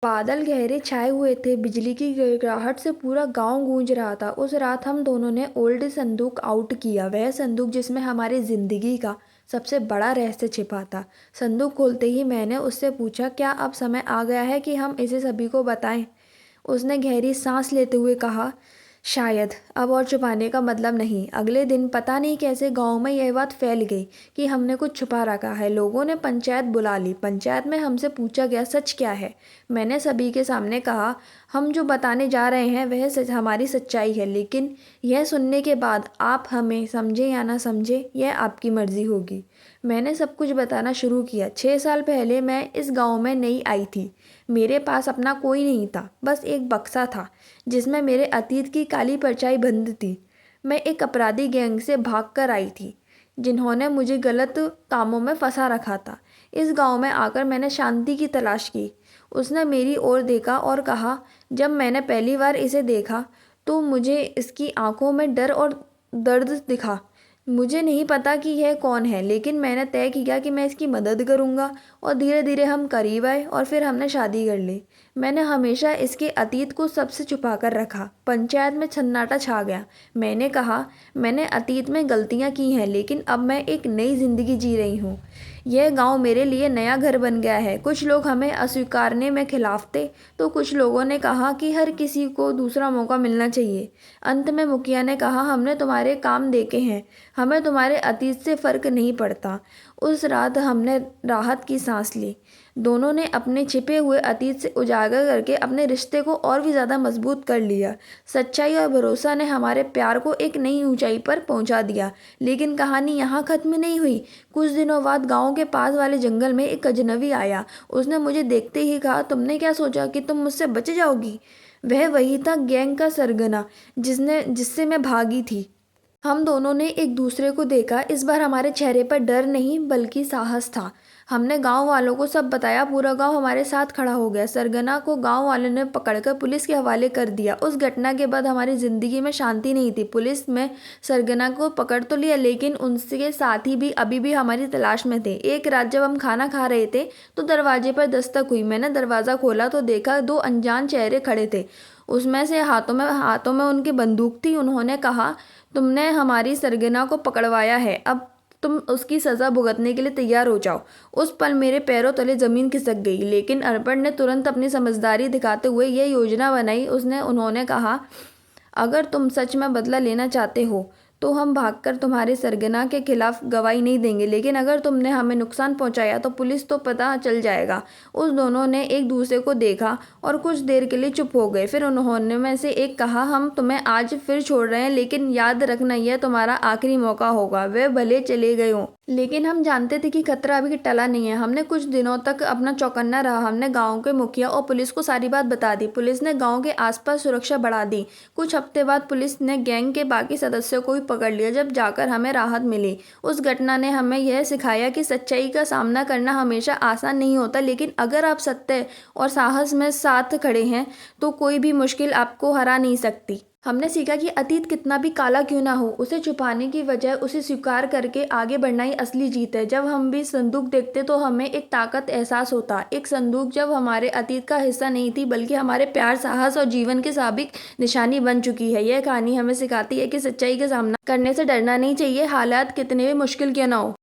बादल गहरे छाए हुए थे, बिजली की गिड़गिड़ाहट से पूरा गांव गूंज रहा था। उस रात हम दोनों ने ओल्ड संदूक आउट किया, वह संदूक जिसमें हमारी जिंदगी का सबसे बड़ा रहस्य छिपा था। संदूक खोलते ही मैंने उससे पूछा, क्या अब समय आ गया है कि हम इसे सभी को बताएं? उसने गहरी सांस लेते हुए कहा, शायद अब और छुपाने का मतलब नहीं। अगले दिन पता नहीं कैसे गांव में यह बात फैल गई कि हमने कुछ छुपा रखा है। लोगों ने पंचायत बुला ली। पंचायत में हमसे पूछा गया, सच क्या है? मैंने सभी के सामने कहा, हम जो बताने जा रहे हैं वह सच हमारी सच्चाई है, लेकिन यह सुनने के बाद आप हमें समझे या ना समझे यह आपकी मर्जी होगी। मैंने सब कुछ बताना शुरू किया। 6 साल पहले मैं इस गांव में नई आई थी। मेरे पास अपना कोई नहीं था, बस एक बक्सा था जिसमें मेरे अतीत की काली परछाई बंद थी। मैं एक अपराधी गैंग से भाग कर आई थी, जिन्होंने मुझे गलत कामों में फंसा रखा था। इस गांव में आकर मैंने शांति की तलाश की। उसने मेरी ओर देखा और कहा, जब मैंने पहली बार इसे देखा तो मुझे इसकी आंखों में डर और दर्द दिखा। मुझे नहीं पता कि यह कौन है, लेकिन मैंने तय किया कि मैं इसकी मदद करूंगा। और धीरे धीरे हम करीब आए और फिर हमने शादी कर ली। मैंने हमेशा इसके अतीत को सबसे छुपा कर रखा। पंचायत में सन्नाटा छा गया। मैंने कहा, मैंने अतीत में गलतियां की हैं, लेकिन अब मैं एक नई जिंदगी जी रही हूँ। यह गांव मेरे लिए नया घर बन गया है। कुछ लोग हमें अस्वीकारने में खिलाफ थे, तो कुछ लोगों ने कहा कि हर किसी को दूसरा मौका मिलना चाहिए। अंत में मुखिया ने कहा, हमने तुम्हारे काम देखे हैं, हमें तुम्हारे अतीत से फर्क नहीं पड़ता। उस रात हमने राहत की सांस ली। दोनों ने अपने छिपे हुए अतीत से उजागर करके अपने रिश्ते को और भी ज़्यादा मजबूत कर लिया। सच्चाई और भरोसा ने हमारे प्यार को एक नई ऊंचाई पर पहुंचा दिया। लेकिन कहानी यहाँ खत्म नहीं हुई। कुछ दिनों बाद गांव के पास वाले जंगल में एक अजनबी आया। उसने मुझे देखते ही कहा, तुमने क्या सोचा कि तुम मुझसे बच जाओगी? वह वही था, गैंग का सरगना जिससे मैं भागी थी। हम दोनों ने एक दूसरे को देखा। इस बार हमारे चेहरे पर डर नहीं बल्कि साहस था। हमने गांव वालों को सब बताया। पूरा गांव हमारे साथ खड़ा हो गया। सरगना को गांव वालों ने पकड़कर पुलिस के हवाले कर दिया। उस घटना के बाद हमारी जिंदगी में शांति नहीं थी। पुलिस में सरगना को पकड़ तो लिया, लेकिन उनके साथी भी अभी भी हमारी तलाश में थे। एक रात जब हम खाना खा रहे थे तो दरवाजे पर दस्तक हुई। मैंने दरवाज़ा खोला तो देखा, दो अनजान चेहरे खड़े थे। उसमें से हाथों में उनकी बंदूक थी। उन्होंने कहा, तुमने हमारी सरगना को पकड़वाया है, अब तुम उसकी सज़ा भुगतने के लिए तैयार हो जाओ। उस पल मेरे पैरों तले ज़मीन खिसक गई, लेकिन अर्पण ने तुरंत अपनी समझदारी दिखाते हुए यह योजना बनाई। उन्होंने कहा, अगर तुम सच में बदला लेना चाहते हो तो हम भागकर तुम्हारे सरगना के खिलाफ गवाही नहीं देंगे, लेकिन अगर तुमने हमें नुकसान पहुंचाया तो पुलिस तो पता चल जाएगा। उस दोनों ने एक दूसरे को देखा और कुछ देर के लिए चुप हो गए। फिर उन्होंने में से एक कहा, हम तुम्हें आज फिर छोड़ रहे हैं, लेकिन याद रखना यह तुम्हारा आखिरी मौका होगा। वे भले चले गए हों, लेकिन हम जानते थे कि खतरा अभी टला नहीं है। हमने कुछ दिनों तक अपना चौकन्ना रहा। हमने गांव के मुखिया और पुलिस को सारी बात बता दी। पुलिस ने गांव के आसपास सुरक्षा बढ़ा दी। कुछ हफ्ते बाद पुलिस ने गैंग के बाकी सदस्यों को भी पकड़ लिया। जब जाकर हमें राहत मिली। उस घटना ने हमें यह सिखाया कि सच्चाई का सामना करना हमेशा आसान नहीं होता, लेकिन अगर आप सत्य और साहस में साथ खड़े हैं तो कोई भी मुश्किल आपको हरा नहीं सकती। हमने सीखा कि अतीत कितना भी काला क्यों ना हो, उसे छुपाने की बजाय उसे स्वीकार करके आगे बढ़ना ही असली जीत है। जब हम भी संदूक देखते तो हमें एक ताकत एहसास होता। एक संदूक जब हमारे अतीत का हिस्सा नहीं थी बल्कि हमारे प्यार, साहस और जीवन की साबिक निशानी बन चुकी है। यह कहानी हमें सिखाती है कि सच्चाई का सामना करने से डरना नहीं चाहिए, हालात कितने भी मुश्किल क्यों ना हो।